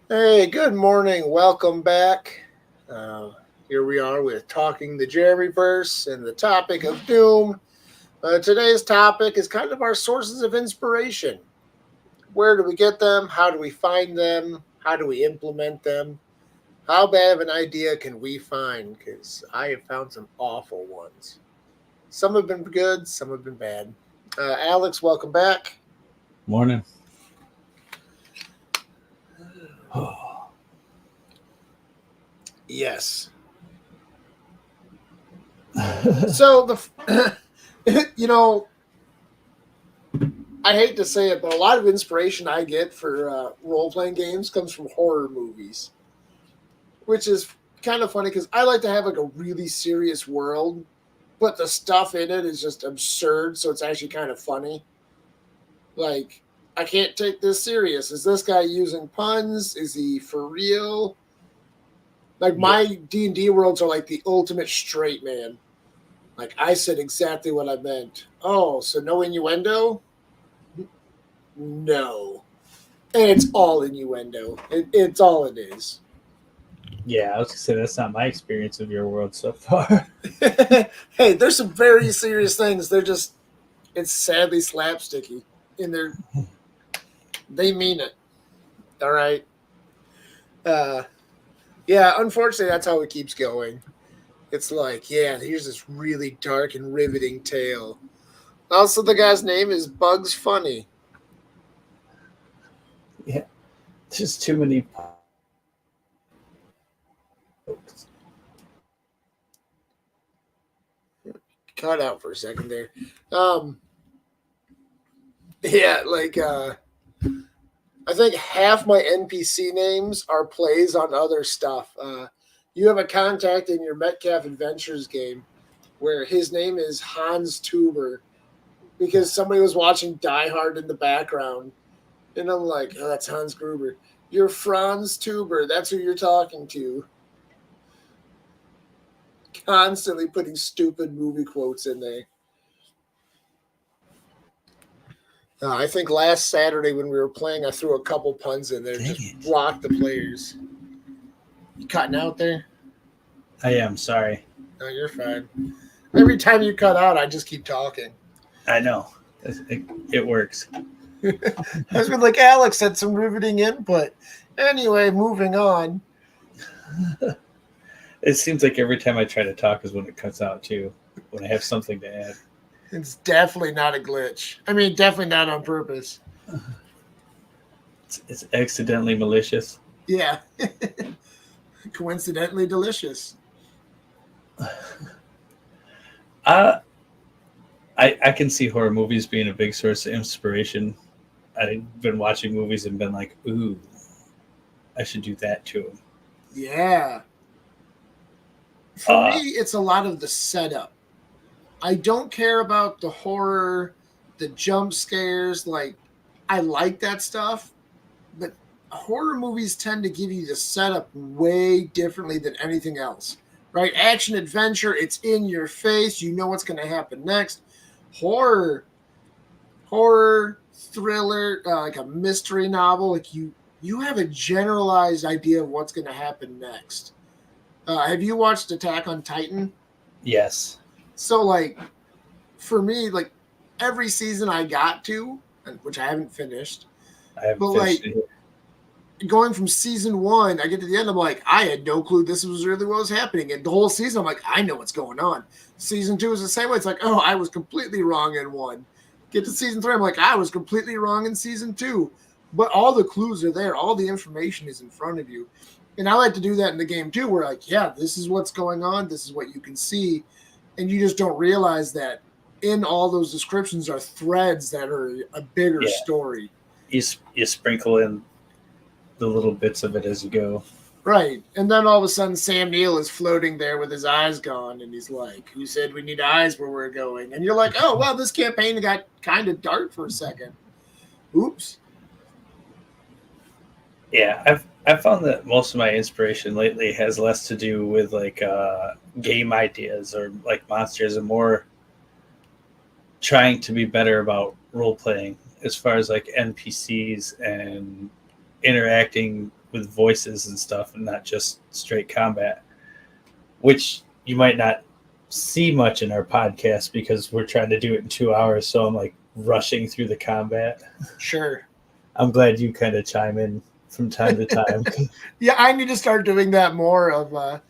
Hey, good morning. Welcome back. Uh, Here we are with talking the Jeremyverse and the topic of doom. Today's topic is kind of our sources of inspiration. Where do we get them? How do we find them? How do we implement them? How bad of an idea can we find? Because I have found some awful ones. Some have been good, some have been bad. Alex, welcome back. Morning. Yes. So you know, I hate to say it, but a lot of inspiration I get for role playing games comes from horror movies, which is kind of funny because I like to have like a really serious world, but the stuff in it is just absurd, so it's actually kind of funny. Like, I can't take this serious. Is this guy using puns? Is he for real? Like Yeah. my D&D worlds are like the ultimate straight man. Like I said exactly what I meant. Oh, so no innuendo? No. And it's all innuendo. It's all it is. Yeah, I was gonna say that's not my experience of your world so far. Hey, there's some very serious things. They're just it's sadly slapsticky, and they mean it. All right. Uh, yeah. Unfortunately, that's how it keeps going. It's like, yeah, here's this really dark and riveting tale. Also, the guy's name is Bugs Funny. Yeah, just too many. Cut out for a second there. Um, yeah, I think half my NPC names are plays on other stuff. You have a contact in your Metcalf Adventures game where his name is Hans Tuber because somebody was watching Die Hard in the background. And I'm like, oh, that's Hans Gruber. You're Franz Tuber. That's who you're talking to. Constantly putting stupid movie quotes in there. I think last Saturday when we were playing, I threw a couple puns in there, Dang just it! blocked the players. You cutting out there? I am sorry. No, you're fine. Every time you cut out, I just keep talking. I know it works. I was like, Alex had some riveting input. Anyway, moving on. It seems like every time I try to talk is when it cuts out too. When I have something to add. It's definitely not a glitch. I mean, definitely not on purpose. It's accidentally malicious. Yeah. Coincidentally delicious. Uh, I can see horror movies being a big source of inspiration. I've been watching movies and been like, ooh, I should do that to them. Yeah. For me, it's a lot of the setup. I don't care about the horror, the jump scares. Like, I like that stuff, but horror movies tend to give you the setup way differently than anything else. Right? Action adventure, it's in your face. You know what's going to happen next. Horror, horror, thriller, like a mystery novel, like you have a generalized idea of what's going to happen next. Have you watched Attack on Titan? Yes, So like for me, like every season I got to, which I haven't finished, I haven't but finished like it. going from season one, I get to the end, I'm like, I had no clue this was really what was happening. And the whole season, I'm like, I know what's going on. Season two is the same way. It's like, oh, I was completely wrong in one. Get to season three, I'm like, I was completely wrong in season two. But all the clues are there, all the information is in front of you. And I like to do that in the game too, where like, yeah, this is what's going on, this is what you can see. And you just don't realize that in all those descriptions are threads that are a bigger Yeah, story. you sprinkle in the little bits of it as you go. Right. And then all of a sudden, Sam Neill is floating there with his eyes gone. And he's like, who said we need eyes where we're going? And you're like, oh, well, this campaign got kind of dark for a second. Oops. Yeah, I've found that most of my inspiration lately has less to do with like game ideas or like monsters and more trying to be better about role playing as far as like NPCs and interacting with voices and stuff, and not just straight combat, which you might not see much in our podcast because we're trying to do it in 2 hours. So I'm like rushing through the combat. Sure. I'm glad you kind of chime in from time to time. Yeah, I need to start doing that more of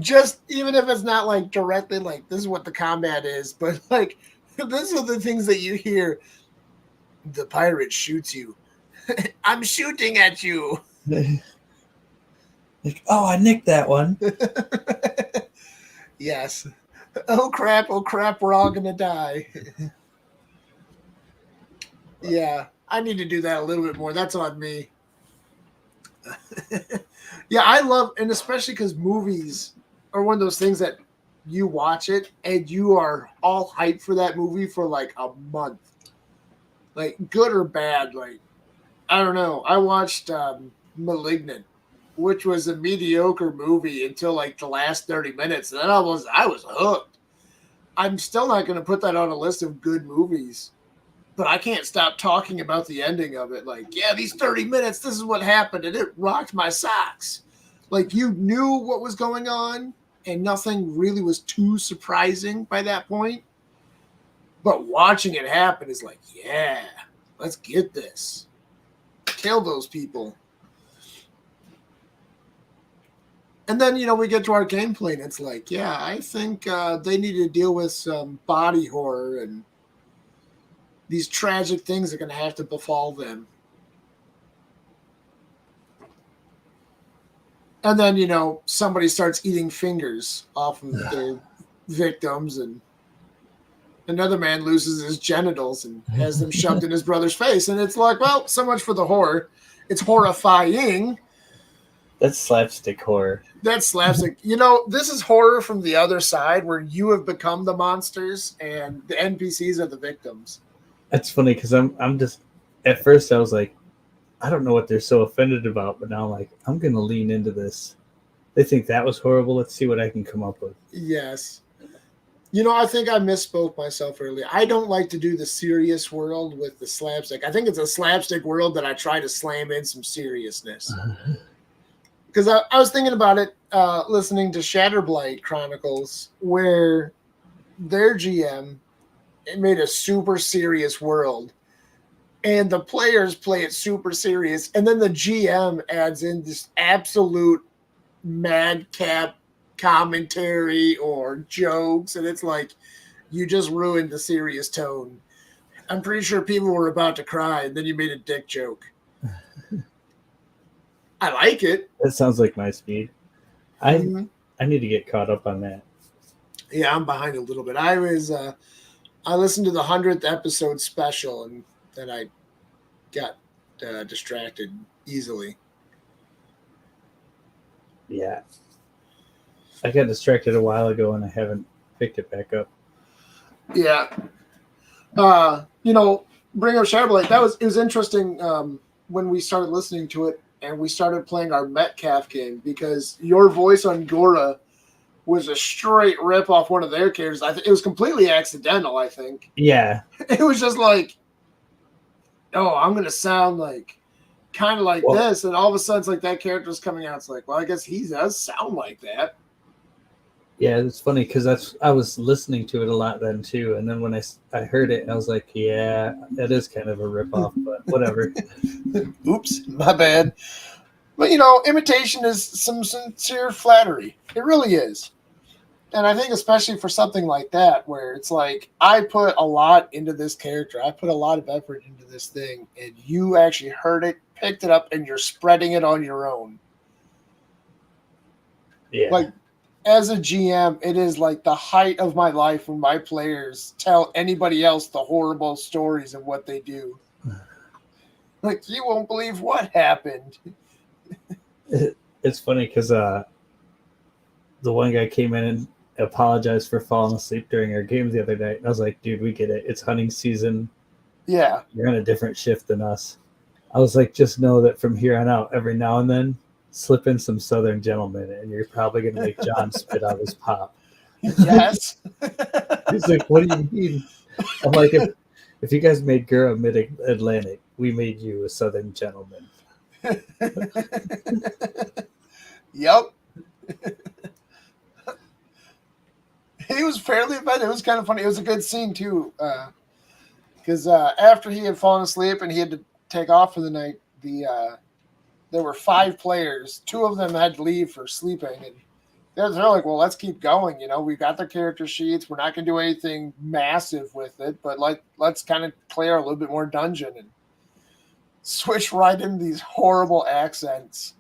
just even if it's not like directly like this is what the combat is, but like these are the things that you hear. The pirate shoots you. I'm shooting at you. Like, oh, I nicked that one. Yes. Oh crap, we're all gonna die. Yeah, I need to do that a little bit more. That's on me. Yeah, I love, and especially because movies are one of those things that you watch it and you are all hyped for that movie for like a month. Like good or bad, like I don't know. I watched Malignant, which was a mediocre movie until like the last 30 minutes. And then I was hooked. I'm still not going to put that on a list of good movies, but I can't stop talking about the ending of it. Like, yeah, these 30 minutes, this is what happened, and it rocked my socks. Like, you knew what was going on, and nothing really was too surprising by that point. But watching it happen is like, yeah, let's get this. Kill those people. And then, we get to our gameplay, and it's like, yeah, I think they need to deal with some body horror, and these tragic things are going to have to befall them. And then, somebody starts eating fingers off of their victims, and another man loses his genitals and has them shoved in his brother's face. And it's like, well, so much for the horror. It's horrifying. That's slapstick horror. That's slapstick. This is horror from the other side where you have become the monsters and the NPCs are the victims. That's funny because I'm just, at first I was like, I don't know what they're so offended about, but now I'm like, I'm going to lean into this. They think that was horrible. Let's see what I can come up with. Yes. I think I misspoke myself earlier. I don't like to do the serious world with the slapstick. I think it's a slapstick world that I try to slam in some seriousness. Because I was thinking about it, listening to Shatterblight Chronicles, where their GM made a super serious world, and the players play it super serious, and then the GM adds in this absolute madcap commentary or jokes, and it's like you just ruined the serious tone. I'm pretty sure people were about to cry, and then you made a dick joke. I like it. That sounds like my speed. I need to get caught up on that. Yeah, I'm behind a little bit. I listened to the 100th episode special, and then I got distracted easily. Yeah. I got distracted a while ago, and I haven't picked it back up. Yeah. Bring up Shatterblight. It was interesting when we started listening to it, and we started playing our Metcalf game, because your voice on Gora was a straight rip off one of their characters. It was completely accidental, I think. Yeah. It was just like, oh, I'm going to sound like kind of like this. And all of a sudden it's like that character's coming out. It's like, well, I guess he does sound like that. Yeah, it's funny because I was listening to it a lot then too. And then when I heard it, I was like, yeah, that is kind of a ripoff, but whatever. Oops, my bad. But, imitation is some sincere flattery. It really is. And I think especially for something like that, where it's like, I put a lot into this character. I put a lot of effort into this thing, and you actually heard it, picked it up, and you're spreading it on your own. Yeah. Like, as a GM, it is like the height of my life when my players tell anybody else the horrible stories of what they do. Like, you won't believe what happened. It's funny because the one guy came in and apologized for falling asleep during our game the other night. And I was like, dude, we get it. It's hunting season. Yeah. You're on a different shift than us. I was like, just know that from here on out, every now and then, slip in some Southern Gentlemen, and you're probably going to make John spit out his pop. Yes. He's like, what do you mean? I'm like, if you guys made Gura Mid-Atlantic, we made you a Southern Gentleman. Yep. He was fairly bad. It was kind of funny. It was a good scene too, because after he had fallen asleep and he had to take off for the night, there were 5 players. 2 of them had to leave for sleeping, and they're like, "Well, let's keep going. You know, we got the character sheets. We're not going to do anything massive with it, but let's kind of clear a little bit more dungeon and switch right into these horrible accents."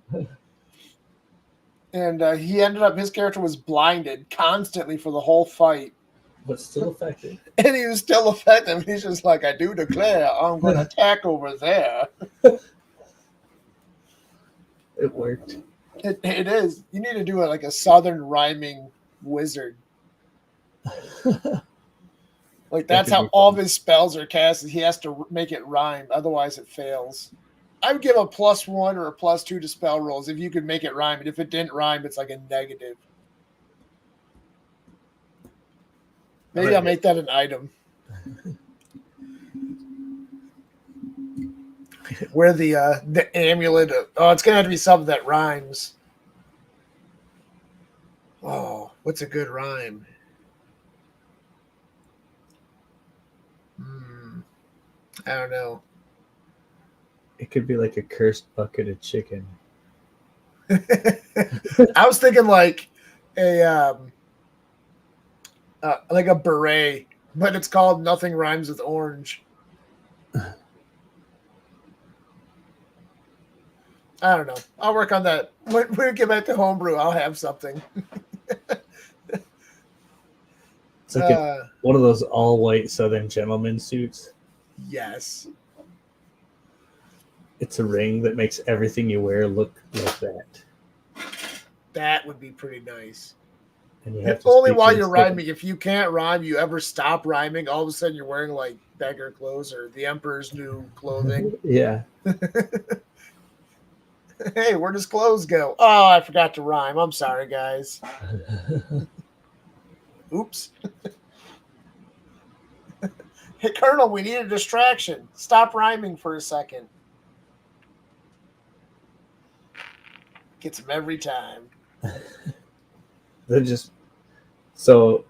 And he ended up, his character was blinded constantly for the whole fight. But still effective. And he was still effective. He's just like, I do declare, I'm going to attack over there. It worked. It is. You need to do it like a southern rhyming wizard. Like, that's how all of his spells are casted. He has to make it rhyme. Otherwise, it fails. I would give a +1 or a +2 to spell rolls if you could make it rhyme. And if it didn't rhyme, it's like a negative. Maybe I'll make that an item. Where the amulet. It's gonna have to be something that rhymes. Oh, what's a good rhyme? I don't know. It could be like a cursed bucket of chicken. I was thinking like a beret, but it's called Nothing Rhymes with Orange. I don't know. I'll work on that. When we get back to homebrew, I'll have something. It's like one of those all-white Southern gentleman suits. Yes. It's a ring that makes everything you wear look like that. That would be pretty nice. And you have if to only while you're rhyming. If you can't rhyme, you ever stop rhyming, all of a sudden you're wearing like beggar clothes or the emperor's new clothing. Yeah. Hey, where does clothes go? Oh, I forgot to rhyme. I'm sorry, guys. Oops. Hey, Colonel, we need a distraction. Stop rhyming for a second. Gets him every time. They're just so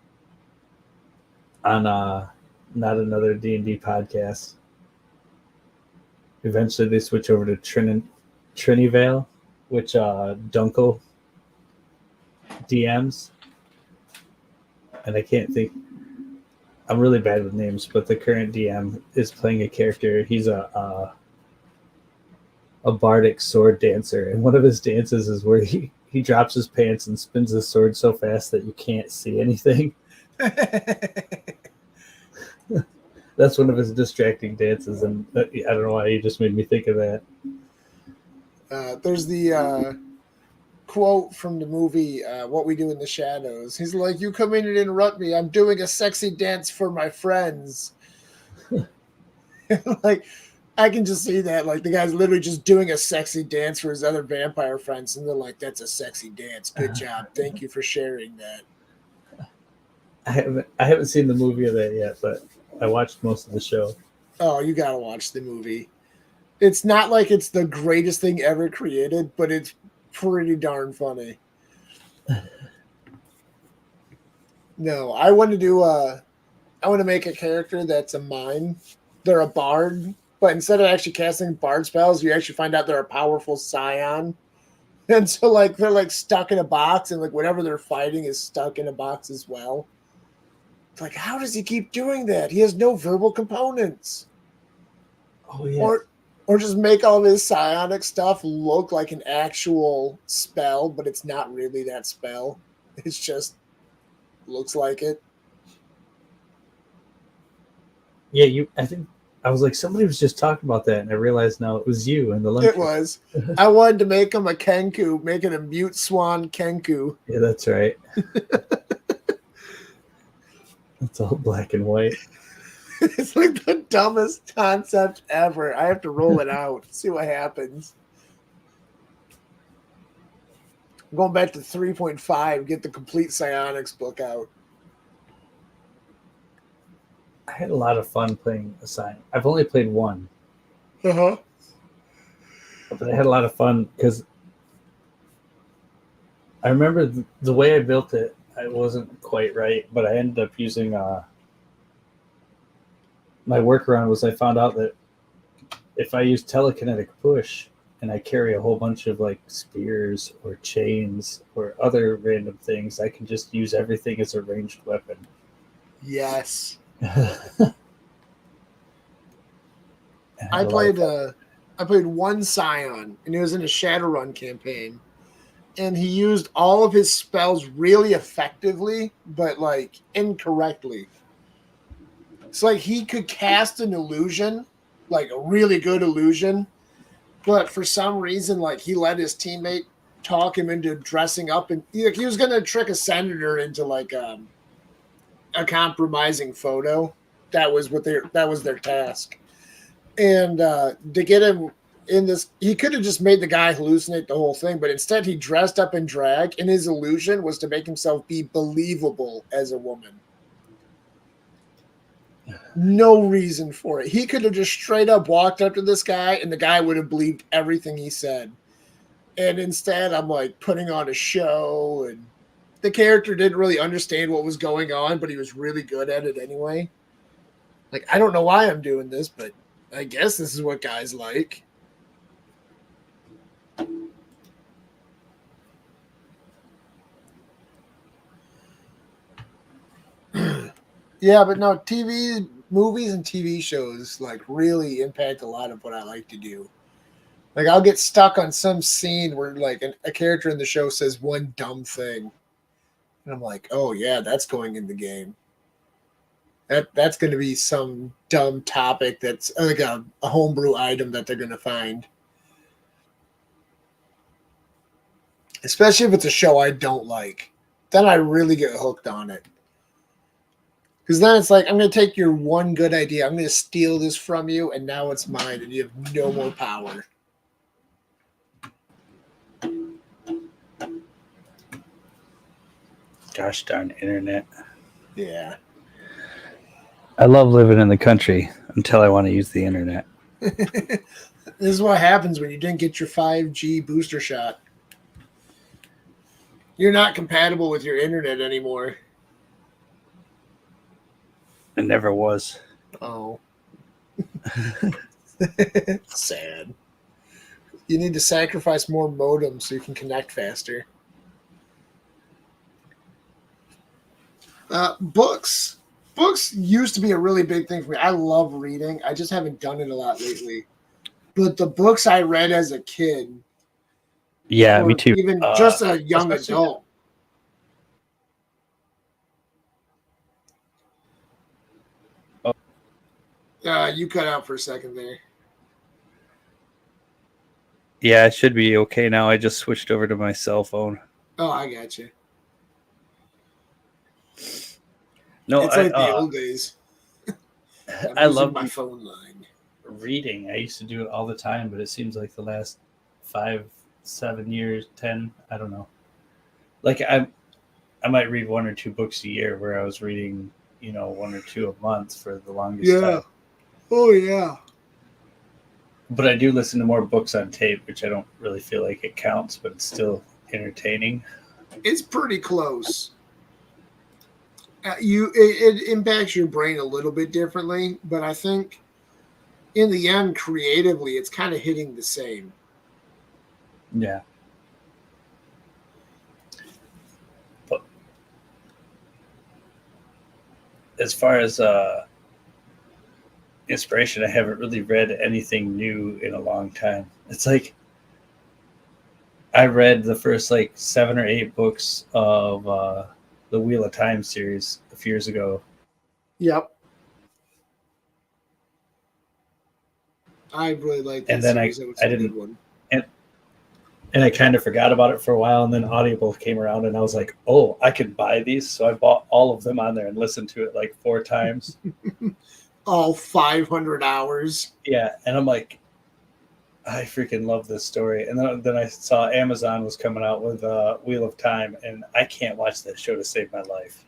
on not another D&D podcast. Eventually they switch over to Trinivale, which Dunkel DMs. And I can't think, I'm really bad with names, but the current DM is playing a character. He's a bardic sword dancer, and one of his dances is where he drops his pants and spins his sword so fast that you can't see anything. That's one of his distracting dances, and I don't know why he just made me think of that. There's the quote from the movie What We Do in the Shadows. He's like, you come in and interrupt me. I'm doing a sexy dance for my friends. Like, I can just see that. Like, the guy's literally just doing a sexy dance for his other vampire friends, and they're like, that's a sexy dance. Good job. Thank you for sharing that. I haven't seen the movie of that yet, but I watched most of the show. Oh, you gotta watch the movie. It's not like it's the greatest thing ever created, but it's pretty darn funny. No, I want to make a character that's a mime. They're a bard, but instead of actually casting bard spells, you actually find out they're a powerful scion. And so like they're like stuck in a box, and like whatever they're fighting is stuck in a box as well. It's like, how does he keep doing that? He has no verbal components. Oh yeah. Or just make all of his psionic stuff look like an actual spell, but it's not really that spell. It's just looks like it. Yeah, I think I was like, somebody was just talking about that, and I realized now it was you and the lunch. It was. I wanted to make him a Kenku, make it a mute swan Kenku. Yeah, that's right. It's all black and white. It's like the dumbest concept ever. I have to roll it out, see what happens. I'm going back to 3.5, get the complete psionics book out. I had a lot of fun playing Assign. I've only played one. Uh-huh. But I had a lot of fun because I remember the way I built it, I wasn't quite right, but I ended up using my workaround was I found out that if I use telekinetic push and I carry a whole bunch of like spears or chains or other random things, I can just use everything as a ranged weapon. Yes. I played one Scion, and it was in a Shadowrun campaign, and he used all of his spells really effectively, but like incorrectly. It's like he could cast an illusion, like a really good illusion, but for some reason, like he let his teammate talk him into dressing up, and he was going to trick a senator into like a compromising photo. That was their task, and to get him in this, he could have just made the guy hallucinate the whole thing, but instead he dressed up in drag, and his illusion was to make himself be believable as a woman. No reason for it. He could have just straight up walked up to this guy, and the guy would have believed everything he said. And instead, I'm like putting on a show, and the character didn't really understand what was going on, but he was really good at it anyway. Like, I don't know why I'm doing this, but I guess this is what guys like. Yeah, but no, movies and TV shows like really impact a lot of what I like to do. Like, I'll get stuck on some scene where like a character in the show says one dumb thing, and I'm like, oh yeah, that's going in the game. That's going to be some dumb topic that's like a homebrew item that they're going to find. Especially if it's a show I don't like, then I really get hooked on it. Because then it's like, I'm going to take your one good idea, I'm going to steal this from you, and now it's mine, and you have no more power. Gosh darn internet. Yeah. I love living in the country until I want to use the internet. This is what happens when you didn't get your 5G booster shot. You're not compatible with your internet anymore. It never was. Oh. Sad. You need to sacrifice more modems so you can connect faster. Books. Books used to be a really big thing for me. I love reading. I just haven't done it a lot lately. But the books I read as a kid, yeah, me too. Even just a young adult. You cut out for a second there. Yeah, it should be okay now. I just switched over to my cell phone. Oh, I got you. No, it's like the old days. I love my phone line. Reading. I used to do it all the time, but it seems like the last 5, 7 years, 10, I don't know. Like I might read 1 or 2 books a year, where I was reading, 1 or 2 a month for the longest time. Oh yeah. But I do listen to more books on tape, which I don't really feel like it counts, but it's still entertaining. It's pretty close. It impacts your brain a little bit differently, but I think in the end, creatively, it's kind of hitting the same. Yeah. But as far as inspiration, I haven't really read anything new in a long time. It's like I read the first 7 or 8 books of the Wheel of Time series a few years ago. Yep. I really like that. And then series. I didn't. One. And I kind of forgot about it for a while, and then Audible came around, and I was like, "Oh, I could buy these!" So I bought all of them on there and listened to it 4 times. All 500 hours. Yeah, and I'm like, I freaking love this story. And then I saw Amazon was coming out with Wheel of Time, and I can't watch that show to save my life.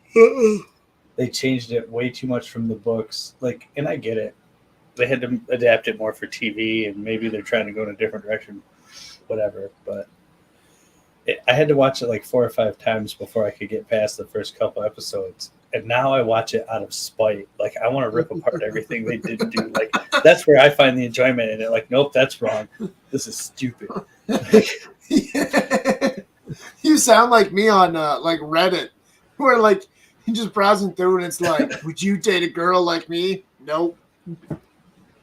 They changed it way too much from the books. And I get it. they had to adapt it more for TV, and maybe they're trying to go in a different direction, whatever. But I had to watch it like 4 or 5 times before I could get past the first couple episodes. And now I watch it out of spite. Like, I want to rip apart everything they didn't do. Like, that's where I find the enjoyment in it. Like, nope, that's wrong. This is stupid. You sound like me on like Reddit, where like you're just browsing through and it's like, would you date a girl like me? Nope.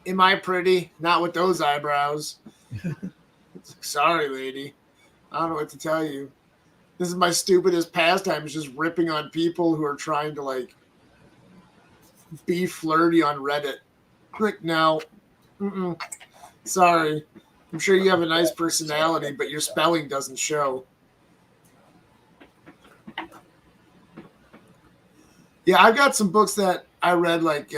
Am I pretty? Not with those eyebrows. Sorry, lady. I don't know what to tell you. This is my stupidest pastime, is just ripping on people who are trying to like be flirty on Reddit. Like, no. Mm-mm. Sorry. I'm sure you have a nice personality, but your spelling doesn't show. Yeah, I've got some books that I read like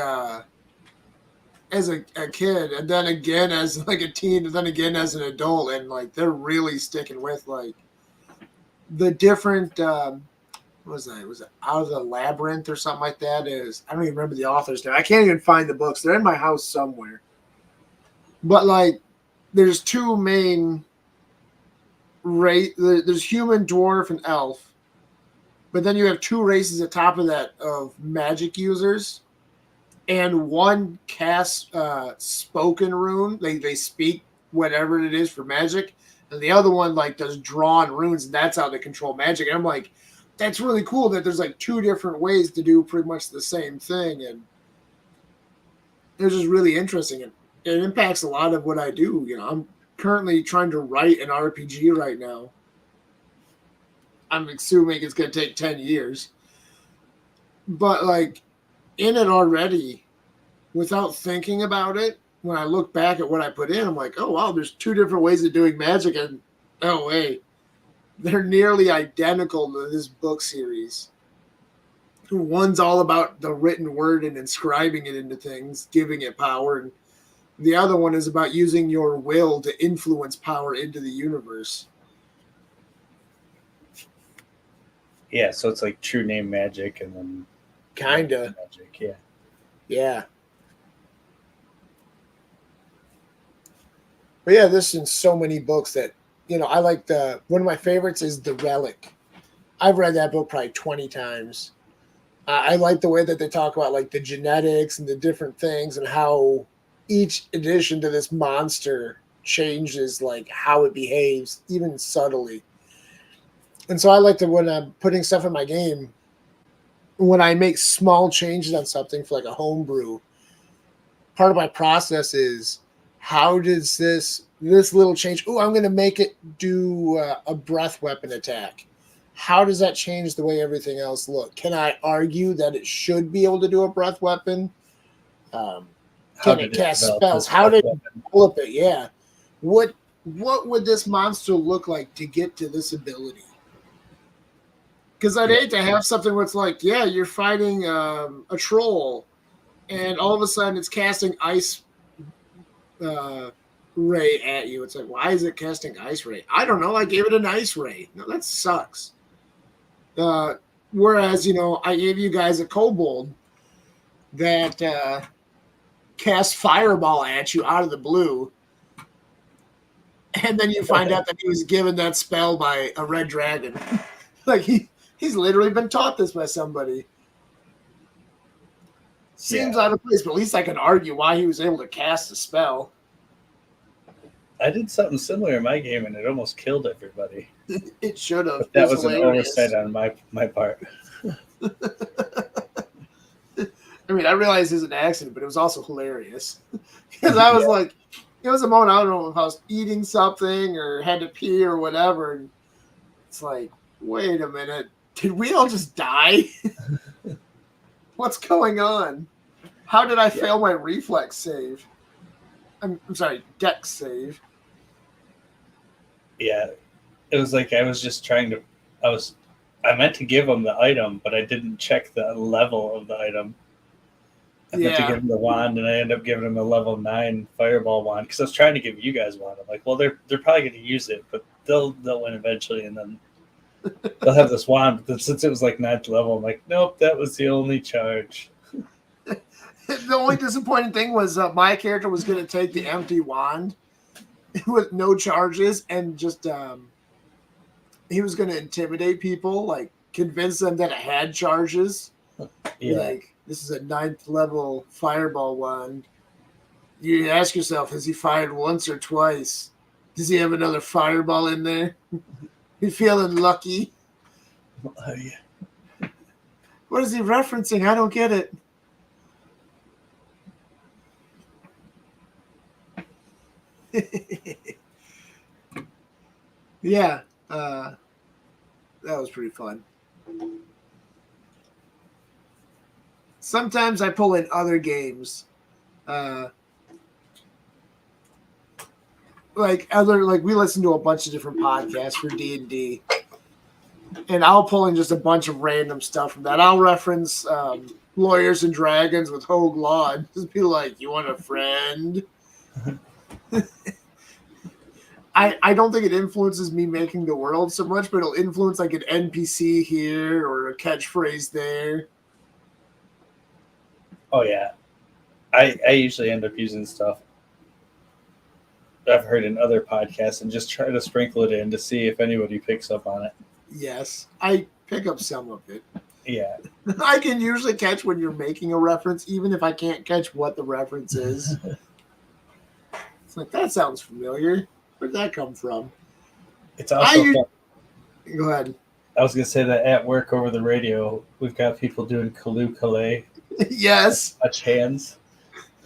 as a kid, and then again as like a teen, and then again as an adult, and like they're really sticking with like the different what was that? Was it Out of the Labyrinth or something like that? I don't even remember the author's name. I can't even find the books. They're in my house somewhere. But like there's two main race. There's human, dwarf, and elf. But then you have 2 races at top of that of magic users. And one casts spoken rune. They speak whatever it is for magic. And the other one like does drawn runes, and that's how they control magic. And I'm like, that's really cool that there's like 2 different ways to do pretty much the same thing. And it's just really interesting. And it impacts a lot of what I do. You know, I'm currently trying to write an RPG right now. I'm assuming it's going to take 10 years. But like in it already, without thinking about it, when I look back at what I put in, I'm like, oh, wow, there's 2 different ways of doing magic. And oh, wait, they're nearly identical to this book series. One's all about the written word and inscribing it into things, giving it power. And the other one is about using your will to influence power into the universe. Yeah, so it's like true name magic and then Kinda. magic, yeah. Yeah. But yeah, there's in so many books that, you know, I like one of my favorites is The Relic. I've read that book probably 20 times. I like the way that they talk about like the genetics and the different things and how each addition to this monster changes like how it behaves, even subtly. And so I like to, when I'm putting stuff in my game, when I make small changes on something for like a homebrew, part of my process is how does this little change? Oh, I'm going to make it do a breath weapon attack. How does that change the way everything else look? Can I argue that it should be able to do a breath weapon? Can it cast spells? How did it develop it? Yeah. What would this monster look like to get to this ability? Because I'd hate to have something where it's like, yeah, you're fighting a troll, and all of a sudden it's casting ice ray at you. It's like, why is it casting ice ray? I don't know. I gave it an ice ray. No, that sucks. Whereas, you know, I gave you guys a kobold that cast fireball at you out of the blue, and then you find out that he was given that spell by a red dragon. Like he's literally been taught this by somebody. Seems out of place, but at least I can argue why he was able to cast a spell. I did something similar in my game, and it almost killed everybody. It should have. But that was an oversight on my part. I mean, I realized it was an accident, but it was also hilarious. Because I was like, it was a moment, I don't know if I was eating something or had to pee or whatever. And it's like, wait a minute. Did we all just die? What's going on? How did I fail my reflex save? I'm sorry, dex save. Yeah, it was like I was just trying to. I meant to give him the item, but I didn't check the level of the item. I meant to give him the wand, and I ended up giving him a level 9 fireball wand because I was trying to give you guys one. I'm like, well, they're probably going to use it, but they'll win eventually, and then they'll have this wand. But since it was like 9th level, I'm like, nope, that was the only charge. The only disappointing thing was my character was going to take the empty wand with no charges and just he was going to intimidate people, like convince them that it had charges. Yeah. Like, this is a 9th level fireball wand. You ask yourself, has he fired once or twice? Does he have another fireball in there? You feeling lucky? Oh, yeah. What is he referencing? I don't get it. Yeah, that was pretty fun. Sometimes I pull in other games, like we listen to a bunch of different podcasts for D&D, and I'll pull in just a bunch of random stuff from that. I'll reference Lawyers and Dragons with Hogue Law, and just be like, "You want a friend?" I don't think it influences me making the world so much, but it'll influence like an NPC here or a catchphrase there. Oh yeah, I usually end up using stuff I've heard in other podcasts and just try to sprinkle it in to see if anybody picks up on it. Yes, I pick up some of it. Yeah. I can usually catch when you're making a reference, even if I can't catch what the reference is. It's like, that sounds familiar. Where'd that come from? It's also fun. Go ahead. I was going to say that at work over the radio, we've got people doing Kaloo. Yes. Touch hands.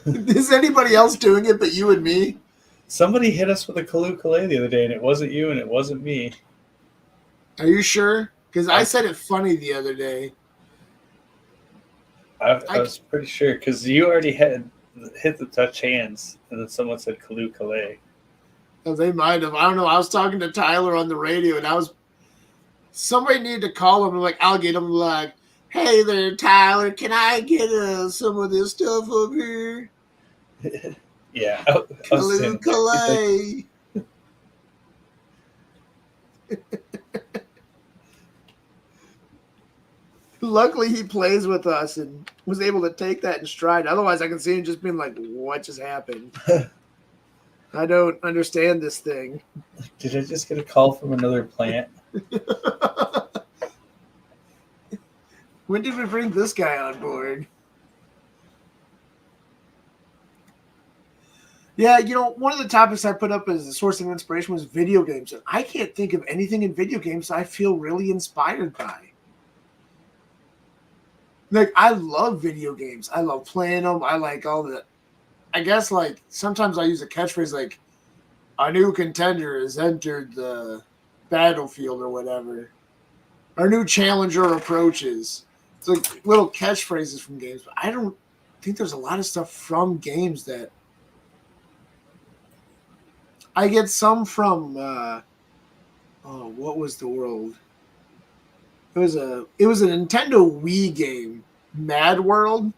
Is anybody else doing it but you and me? Somebody hit us with a Kaloo the other day, and it wasn't you and it wasn't me. Are you sure? Because I said it funny the other day. I was pretty sure, because you already had hit the touch hands, and then someone said Kaloo. Oh, they might have. I don't know. I was talking to Tyler on the radio, and somebody needed to call him. I'm like, I'll get him. Like, hey there, Tyler. Can I get some of this stuff up here? Yeah. Kaloo. Luckily, he plays with us and was able to take that in stride. Otherwise, I can see him just being like, what just happened? I don't understand this thing. Did I just get a call from another plant? When did we bring this guy on board? Yeah, one of the topics I put up as a source of inspiration was video games. And I can't think of anything in video games I feel really inspired by. Like, I love video games. I love playing them. I like all the... I guess, like, sometimes I use a catchphrase like, a new contender has entered the battlefield or whatever. Our new challenger approaches. It's like little catchphrases from games. But I don't think there's a lot of stuff from games that... I get some from... what was the world? It was a Nintendo Wii game, Mad World,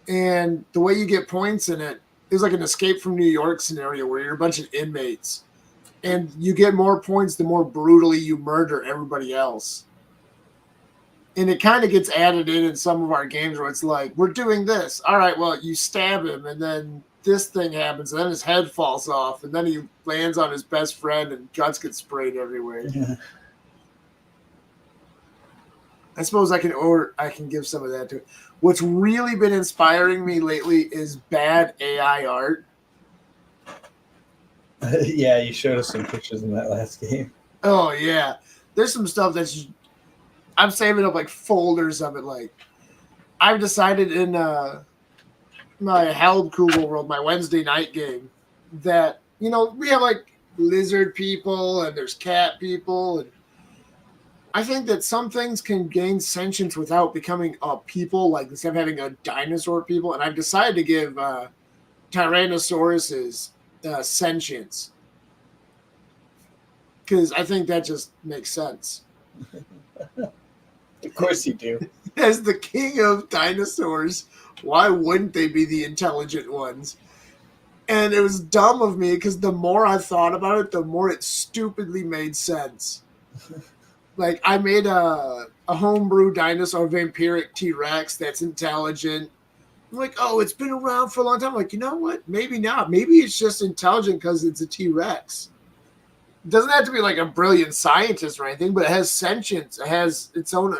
and the way you get points in it is like an Escape from New York scenario where you're a bunch of inmates, and you get more points the more brutally you murder everybody else. And it kind of gets added in some of our games where it's like, we're doing this. All right, well, you stab him, and then this thing happens, and then his head falls off, and then he lands on his best friend, and guts get sprayed everywhere. Yeah. I suppose I can give some of that to it. What's really been inspiring me lately is bad AI art. Yeah, you showed us some pictures in that last game. Oh yeah, there's some stuff I'm saving up like folders of it. Like, I've decided in my Heldkugel world, my Wednesday night game, that we have like lizard people and there's cat people, and I think that some things can gain sentience without becoming a people, like instead of having a dinosaur people. And I've decided to give Tyrannosauruses sentience, because I think that just makes sense. Of course you do. As the king of dinosaurs, why wouldn't they be the intelligent ones? And it was dumb of me, because the more I thought about it, the more it stupidly made sense. Like, I made a homebrew dinosaur vampiric T-Rex that's intelligent. I'm like, oh, it's been around for a long time. I'm like, you know what? Maybe not. Maybe it's just intelligent because it's a T-Rex. It doesn't have to be like a brilliant scientist or anything, but it has sentience. It has its own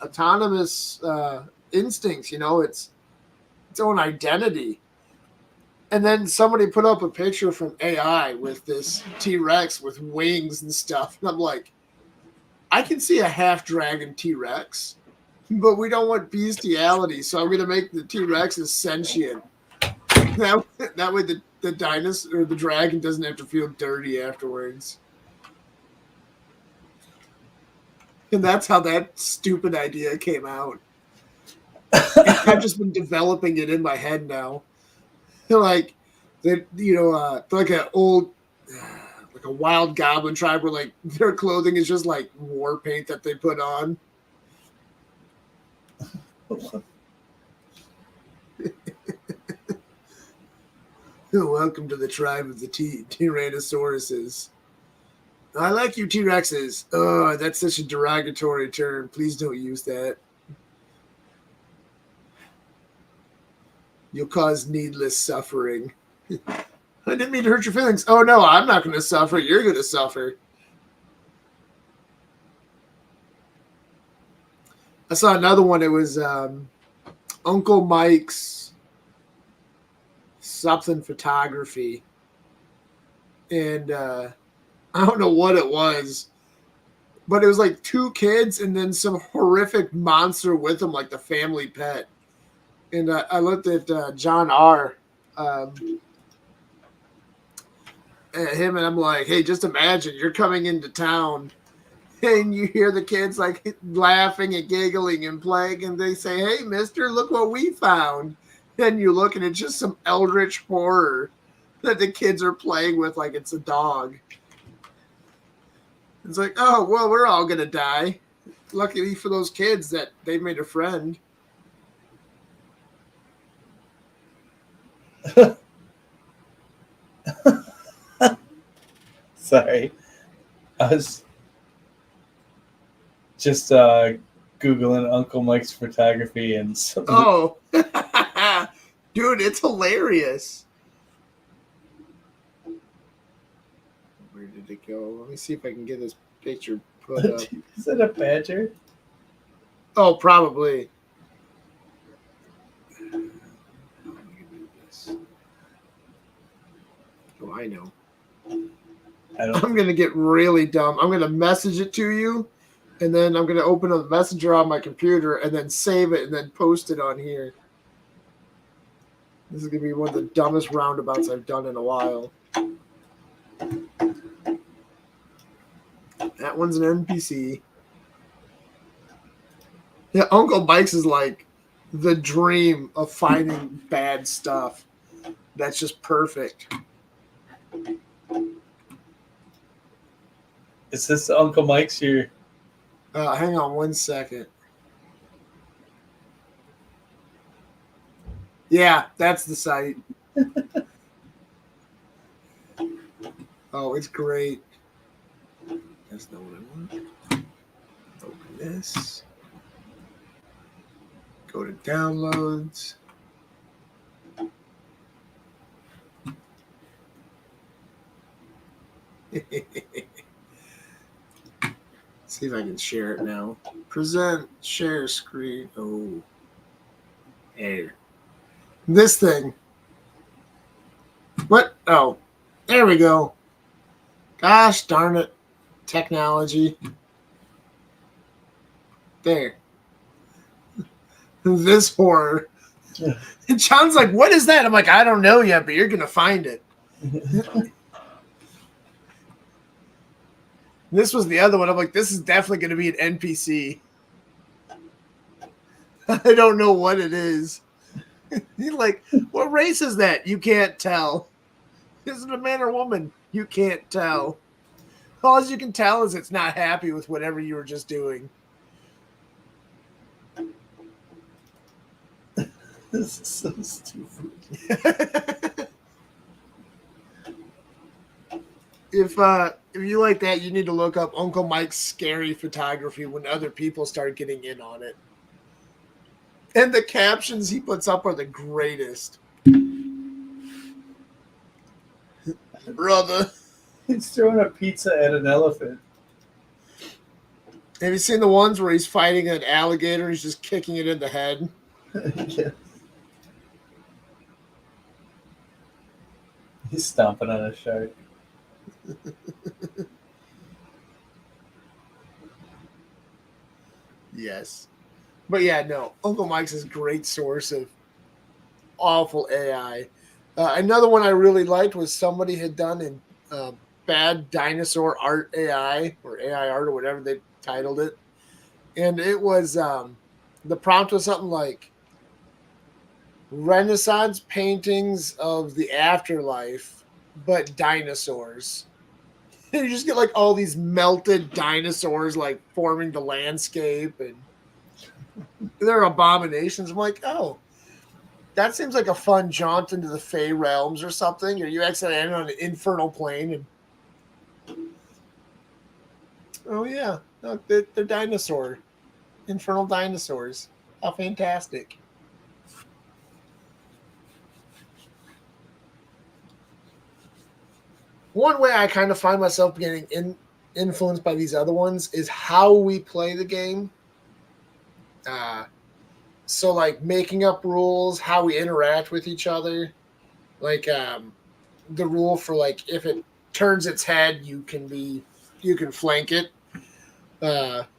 autonomous instincts. You know, its own identity. And then somebody put up a picture from AI with this T-Rex with wings and stuff. And I'm like, I can see a half dragon T-Rex, but we don't want bestiality. So I'm going to make the T-Rex as sentient. That way the dinosaur or the dragon doesn't have to feel dirty afterwards. And that's how that stupid idea came out. I've just been developing it in my head now. Like that, like an old, like a wild goblin tribe where like their clothing is just like war paint that they put on. Welcome to the tribe of the Tyrannosauruses. I like you T-Rexes. Oh, that's such a derogatory term. Please don't use that. You'll cause needless suffering. I didn't mean to hurt your feelings. Oh, no, I'm not going to suffer. You're going to suffer. I saw another one. It was Uncle Mike's something photography. And I don't know what it was, but it was like two kids and then some horrific monster with them, like the family pet. And I looked at John R. At him, and I'm like, hey, just imagine you're coming into town and you hear the kids like laughing and giggling and playing, and they say, hey, mister, look what we found. And you look, and it's just some eldritch horror that the kids are playing with like it's a dog. It's like, oh, well, we're all going to die. Luckily for those kids that they made a friend. Sorry. I was just Googling Uncle Mike's photography and something. Oh, dude, it's hilarious. Where did it go? Let me see if I can get this picture put up. Is that a badger? Oh, probably. Oh, I know. I'm going to get really dumb. I'm going to message it to you, and then I'm going to open up the messenger on my computer and then save it and then post it on here. This is going to be one of the dumbest roundabouts I've done in a while. That one's an NPC. Yeah, Uncle Mike's is like the dream of finding bad stuff. That's just perfect. Is this Uncle Mike's here? Hang on 1 second. Yeah, that's the site. Oh, it's great. That's not what I want. Open this. Go to downloads. See if I can share it now. Present, share screen. Oh. There. This thing. What? Oh. There we go. Gosh darn it. Technology. There. This horror. And John's like, what is that? I'm like, I don't know yet, but you're going to find it. This was the other one. I'm like, this is definitely going to be an NPC. I don't know what it is. He's like, what race is that? You can't tell. Is it a man or woman? You can't tell. All you can tell is it's not happy with whatever you were just doing. This is so stupid. If you like that, you need to look up Uncle Mike's scary photography when other people start getting in on it. And the captions he puts up are the greatest. Brother. He's throwing a pizza at an elephant. Have you seen the ones where he's fighting an alligator and he's just kicking it in the head? Yeah. He's stomping on a shark. Yes. But yeah, no. Uncle Mike's is a great source of awful AI. Another one I really liked was somebody had done in bad dinosaur art AI or AI art or whatever they titled it. And it was the prompt was something like Renaissance paintings of the afterlife, but dinosaurs. You just get like all these melted dinosaurs like forming the landscape, and they're abominations. I'm like, oh, that seems like a fun jaunt into the Fey realms or something. Or you accidentally end on an infernal plane, and oh yeah, no, they're dinosaur, infernal dinosaurs. How fantastic! One way I kind of find myself getting influenced by these other ones is how we play the game. So like making up rules, how we interact with each other, like the rule for like if it turns its head, you can flank it,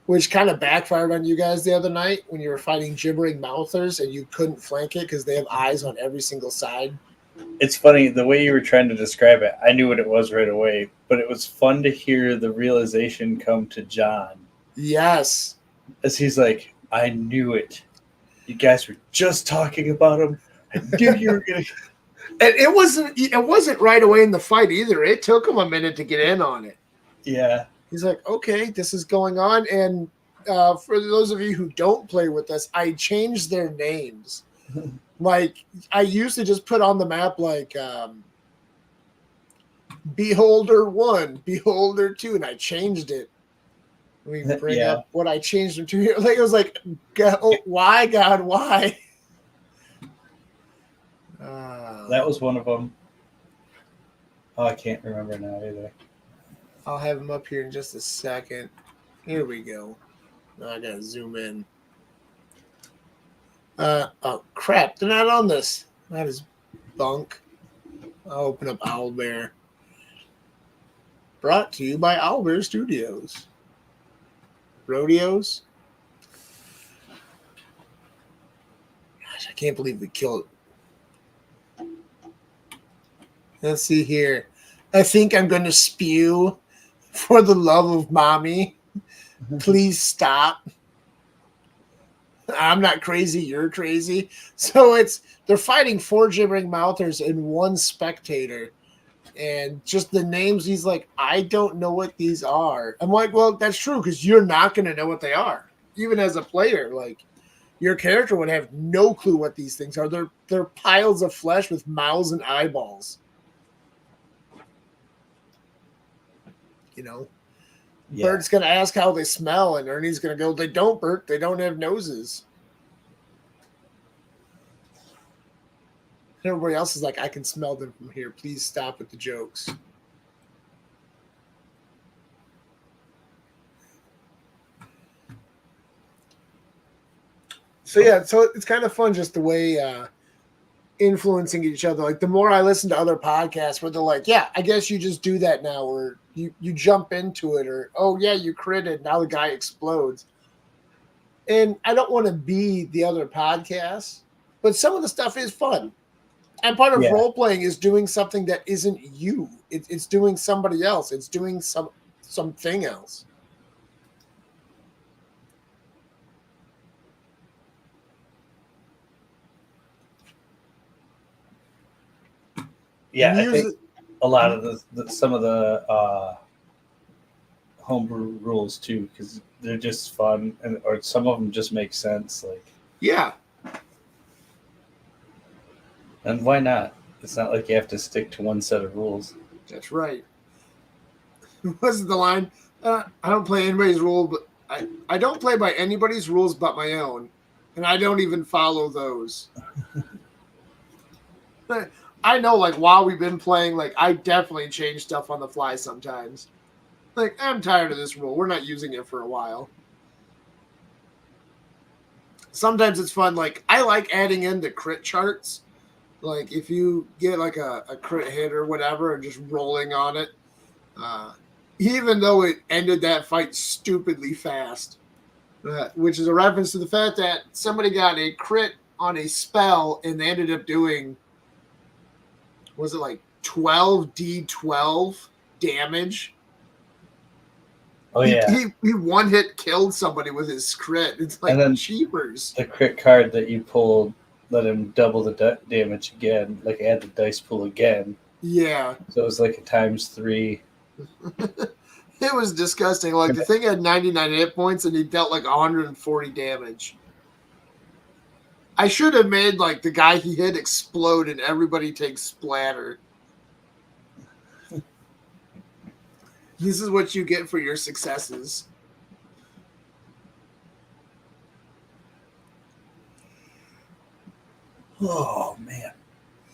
which kind of backfired on you guys the other night when you were fighting gibbering mouthers and you couldn't flank it because they have eyes on every single side. It's funny, the way you were trying to describe it, I knew what it was right away, but it was fun to hear the realization come to John. Yes. As he's like, I knew it. You guys were just talking about him. I knew you were going to. And it wasn't right away in the fight either. It took him a minute to get in on it. Yeah. He's like, okay, this is going on. And for those of you who don't play with us, I changed their names. Like, I used to just put on the map, like, Beholder 1, Beholder 2, and I changed it. We bring up what I changed them to here. Like, it was like, why, God, why? That was one of them. Oh, I can't remember now either. I'll have him up here in just a second. Here we go. I gotta zoom in. Oh crap! They're not on this. That is bunk. I'll open up Owlbear. Brought to you by Owlbear Studios. Rodeos. Gosh, I can't believe we killed it. Let's see here. I think I'm going to spew. For the love of mommy, please stop. I'm not crazy, you're crazy. So they're fighting 4 gibbering mouthers and 1 spectator. And just the names, he's like, I don't know what these are. I'm like, well, that's true, because you're not going to know what they are. Even as a player, like, your character would have no clue what these things are. They're piles of flesh with mouths and eyeballs. You know? Yeah. Bert's going to ask how they smell, and Ernie's going to go, they don't, Bert. They don't have noses. And everybody else is like, I can smell them from here. Please stop with the jokes. So, yeah, so it's kind of fun just the way influencing each other. Like, the more I listen to other podcasts where they're like, yeah, I guess you just do that now, or you jump into it, or, oh, yeah, you critted. Now the guy explodes. And I don't want to be the other podcasts, but some of the stuff is fun. And part of role-playing is doing something that isn't you. It's doing somebody else. It's doing something else. Yeah, I think a lot of some of the homebrew rules too, because they're just fun, or some of them just make sense. Like, yeah, and why not? It's not like you have to stick to one set of rules. That's right. What's the line? I don't play anybody's rule, but I don't play by anybody's rules but my own. and I don't even follow those. I know, like, while we've been playing, like, I definitely change stuff on the fly sometimes. Like, I'm tired of this rule. We're not using it for a while. Sometimes it's fun. Like, I like adding in the crit charts. Like, if you get, like, a crit hit or whatever and just rolling on it, even though it ended that fight stupidly fast, which is a reference to the fact that somebody got a crit on a spell and they ended up doing, was it like 12d12 damage? Oh yeah, He one hit killed somebody with his crit. It's like, and then cheapers. the crit card that you pulled let him double the damage again, like add the dice pool again. Yeah. So it was like a ×3. It was disgusting. Like, the thing had 99 hit points and he dealt like 140 damage. I should have made, like, the guy he hit explode and everybody takes splatter. This is what you get for your successes. Oh man.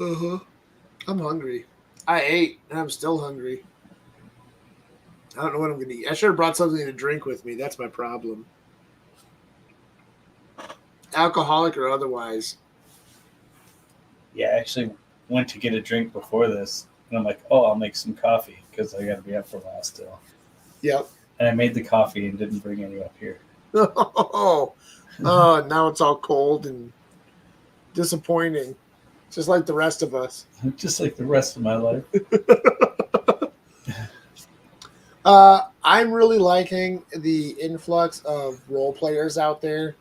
Uh-huh. I'm hungry. I ate and I'm still hungry. I don't know what I'm going to eat. I should have brought something to drink with me. That's my problem. Alcoholic or otherwise. Yeah, I actually went to get a drink before this, and I'm like, oh, I'll make some coffee because I got to be up for a while still. Yep. And I made the coffee and didn't bring any up here. Oh, now it's all cold and disappointing. Just like the rest of us. Just like the rest of my life. I'm really liking the influx of role players out there.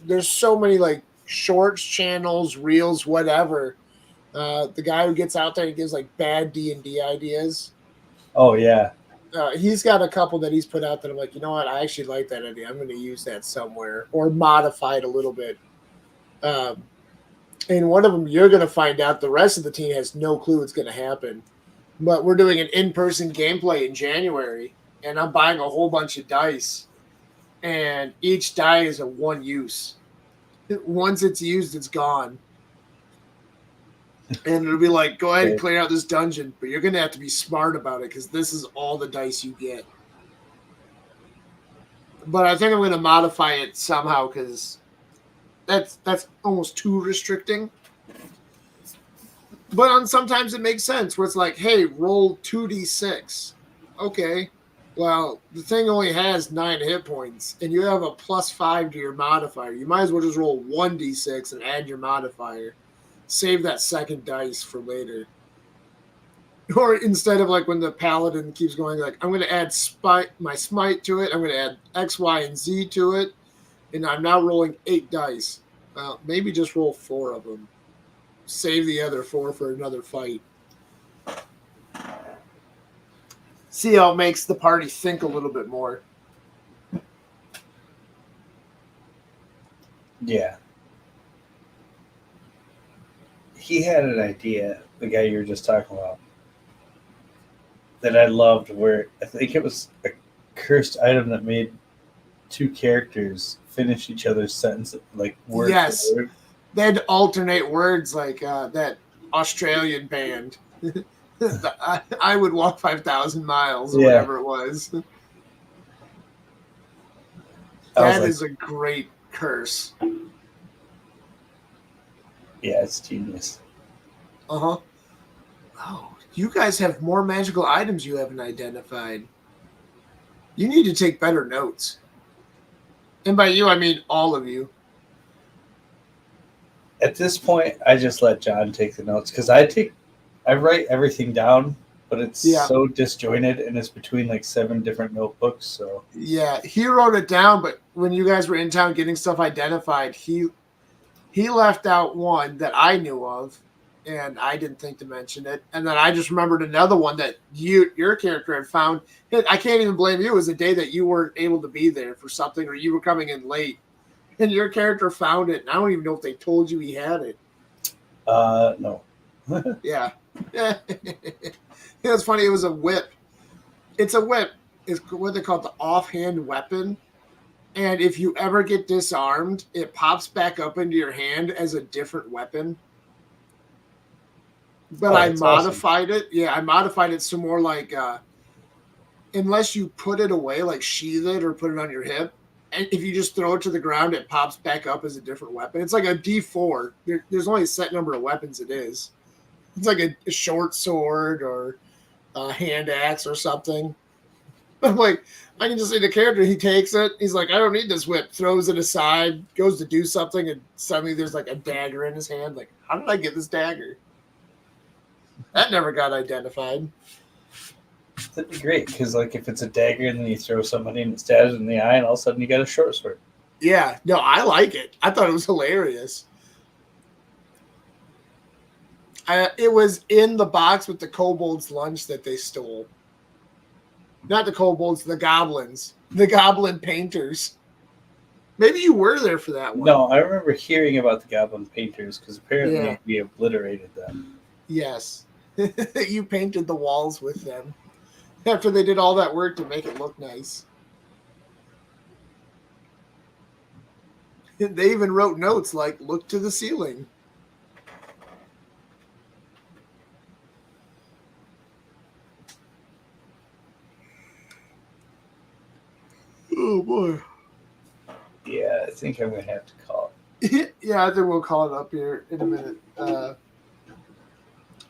There's so many, like, shorts channels, reels, whatever. The guy who gets out there and gives, like, bad D&D ideas. Oh yeah. He's got a couple that he's put out that I'm like, you know what? I actually like that idea. I'm going to use that somewhere or modify it a little bit. And one of them, you're going to find out the rest of the team has no clue what's going to happen. But we're doing an in-person gameplay in January, and I'm buying a whole bunch of dice. And each die is a one use. Once it's used, it's gone. And it'll be like, go ahead and clear out this dungeon, but you're going to have to be smart about it because this is all the dice you get. But I think I'm going to modify it somehow because that's almost too restricting. But sometimes it makes sense where it's like, hey, roll 2d6. Okay. Well, the thing only has 9 hit points, and you have a +5 to your modifier. You might as well just roll 1d6 and add your modifier. Save that second dice for later. Or instead of, like, when the paladin keeps going, like, I'm going to add my smite to it, I'm going to add X, Y, and Z to it, and I'm now rolling 8 dice. Maybe just roll 4 of them. Save the other 4 for another fight. See how it makes the party think a little bit more. Yeah. He had an idea, the guy you were just talking about, that I loved, where I think it was a cursed item that made 2 characters finish each other's sentence, like word for word. They had to alternate words, like that Australian band. I would walk 5,000 miles or whatever it was. That is a great curse. Yeah, it's genius. Uh-huh. Oh, you guys have more magical items you haven't identified. You need to take better notes. And by you, I mean all of you. At this point, I just let John take the notes because I write everything down, but it's so disjointed and it's between like 7 different notebooks. So yeah, he wrote it down, but when you guys were in town getting stuff identified, he left out one that I knew of, and I didn't think to mention it. And then I just remembered another one that your character had found. I can't even blame you. It was a day that you weren't able to be there for something, or you were coming in late. And your character found it, and I don't even know if they told you he had it. No. Yeah. It was funny. It was a whip. It's a whip. It's what they call it, the offhand weapon. And if you ever get disarmed, it pops back up into your hand as a different weapon. But I modified it. Yeah, I modified it some more like unless you put it away, like sheath it or put it on your hip, and if you just throw it to the ground, it pops back up as a different weapon. It's like a D4. There's only a set number of weapons it is. It's like a short sword or a hand axe or something. I'm like, I can just see the character. He takes it. He's like, I don't need this whip. Throws it aside, goes to do something, and suddenly there's like a dagger in his hand. Like, how did I get this dagger? That never got identified. That'd be great, because like if it's a dagger and then you throw somebody and it stabs in the eye, and all of a sudden you got a short sword. Yeah, no, I like it. I thought it was hilarious. It was in the box with the kobold's lunch that they stole. Not the kobolds, the goblins. The goblin painters. Maybe you were there for that one. No, I remember hearing about the goblin painters because apparently we obliterated them. Yes. You painted the walls with them after they did all that work to make it look nice. They even wrote notes like, look to the ceiling. Oh, boy. Yeah, I think I'm going to have to call it. Yeah, I think we'll call it up here in a minute. But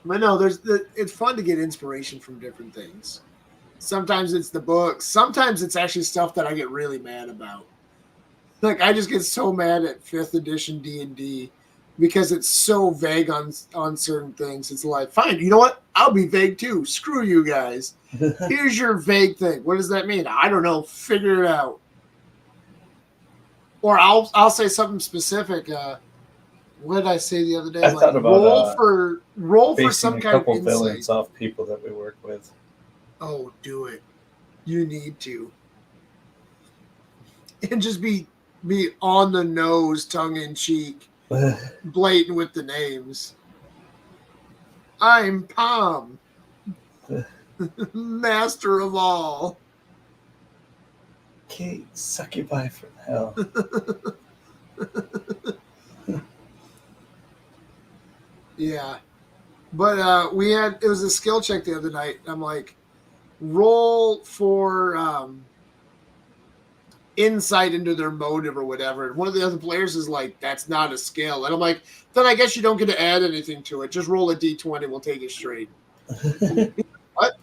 no, it's fun to get inspiration from different things. Sometimes it's the books. Sometimes it's actually stuff that I get really mad about. Like, I just get so mad at 5th edition D&D because it's so vague on certain things. It's like, fine, you know what? I'll be vague too. Screw you guys. Here's your vague thing. What does that mean? I don't know. Figure it out. Or I'll say something specific. What did I say the other day? I thought about roll for some kind of insight. Villains off people that we work with. Oh, do it. You need to. And just be on the nose, tongue in cheek, blatant with the names. I'm Palm, master of all. Okay, succubi from hell. Yeah. But it was a skill check the other night. I'm like, roll for insight into their motive or whatever. And one of the other players is like, that's not a skill. And I'm like, then I guess you don't get to add anything to it. Just roll a D20. We'll take it straight. What?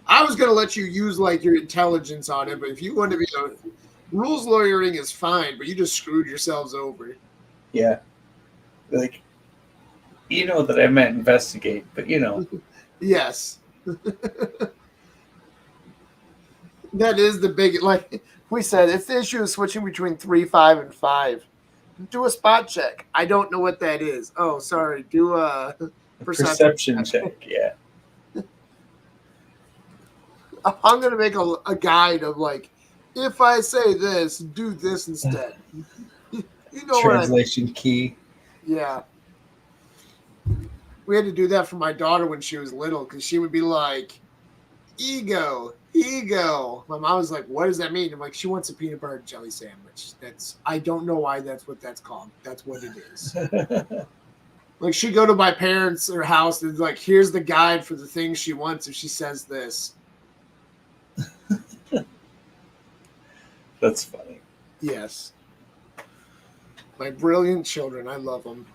I was going to let you use like your intelligence on it, but if you want to be rules lawyering is fine, but you just screwed yourselves over. Yeah. Like, you know that I meant investigate, but you know. Yes. That is the big, like we said, it's the issue of switching between 3, 5, and 5. Do a spot check. I don't know what that is. Oh, sorry. Do a perception check. Yeah. I'm going to make a guide of like, if I say this, do this instead. You know translation what I mean. Key. Yeah. We had to do that for my daughter when she was little because she would be like, ego. My mom was like, what does that mean? I'm like, she wants a peanut butter and jelly sandwich. I don't know why that's what that's called. That's what it is. Like, she'd go to my parents' or house and like, here's the guide for the things she wants if she says this. That's funny. Yes. My brilliant children. I love them.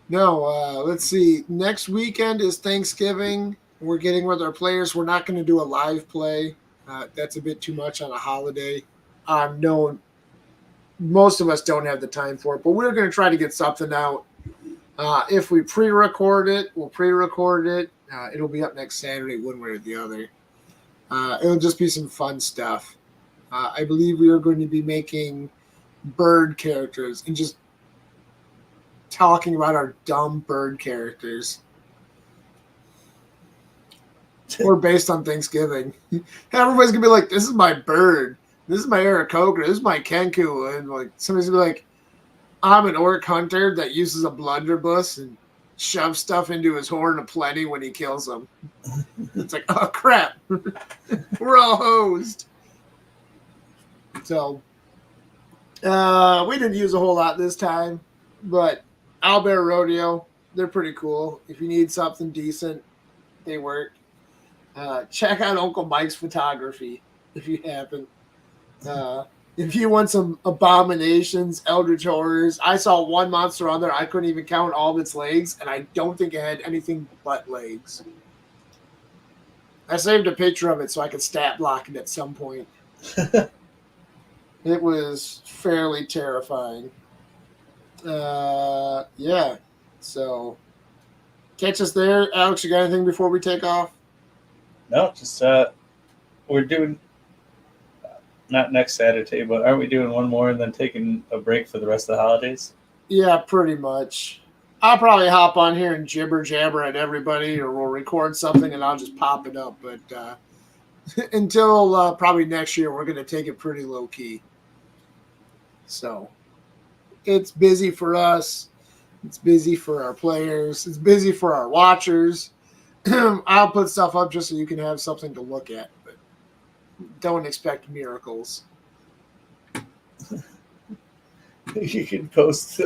No, let's see. Next weekend is Thanksgiving. We're getting with our players. We're not going to do a live play. That's a bit too much on a holiday. No, most of us don't have the time for it, but we're going to try to get something out. If we pre-record it, we'll pre-record it. It'll be up next Saturday, one way or the other. It'll just be some fun stuff. I believe we are going to be making bird characters and just talking about our dumb bird characters. Or based on Thanksgiving. Everybody's going to be like, this is my bird. This is my Aarakocra. This is my Kenku. And like somebody's going to be like, I'm an orc hunter that uses a blunderbuss and shoves stuff into his horn of plenty when he kills them. It's like, oh, crap. We're all hosed. So we didn't use a whole lot this time, but Owlbear Rodeo, they're pretty cool. If you need something decent, they work. Check out Uncle Mike's photography if you haven't. If you want some abominations, eldritch horrors, I saw one monster on there. I couldn't even count all of its legs, and I don't think it had anything but legs. I saved a picture of it so I could stat block it at some point. It was fairly terrifying. Yeah. So catch us there. Alex, you got anything before we take off? No, just we're doing not next Saturday, but aren't we doing one more and then taking a break for the rest of the holidays? Yeah, pretty much. I'll probably hop on here and jibber jabber at everybody, or we'll record something and I'll just pop it up. But until probably next year, we're going to take it pretty low key. So it's busy for us. It's busy for our players. It's busy for our watchers. I'll put stuff up just so you can have something to look at, but don't expect miracles. You can post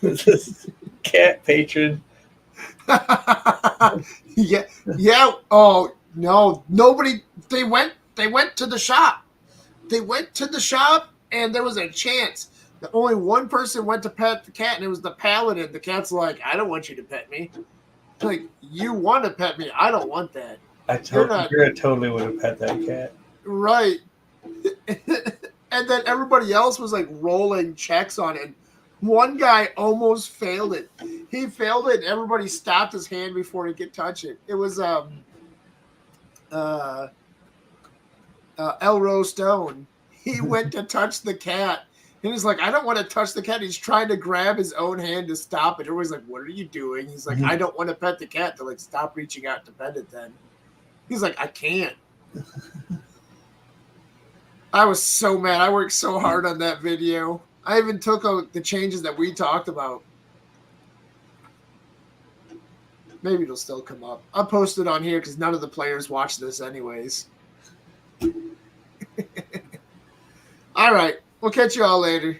this cat patron. Yeah. Oh no, nobody. They went to the shop. They went to the shop, and there was a chance that only one person went to pet the cat, and it was the paladin. The cat's like, I don't want you to pet me. Like, you want to pet me. I don't want that. I totally would have pet that cat. Right. And then everybody else was like rolling checks on it. One guy almost failed it. He failed it, and everybody stopped his hand before he could touch it. It was Elro Stone. He went to touch the cat. And he's like, I don't want to touch the cat. He's trying to grab his own hand to stop it. Everybody's like, what are you doing? He's like, I don't want to pet the cat. They're like, stop reaching out to pet it then. He's like, I can't. I was so mad. I worked so hard on that video. I even took out the changes that we talked about. Maybe it'll still come up. I'll post it on here because none of the players watch this anyways. All right. We'll catch you all later.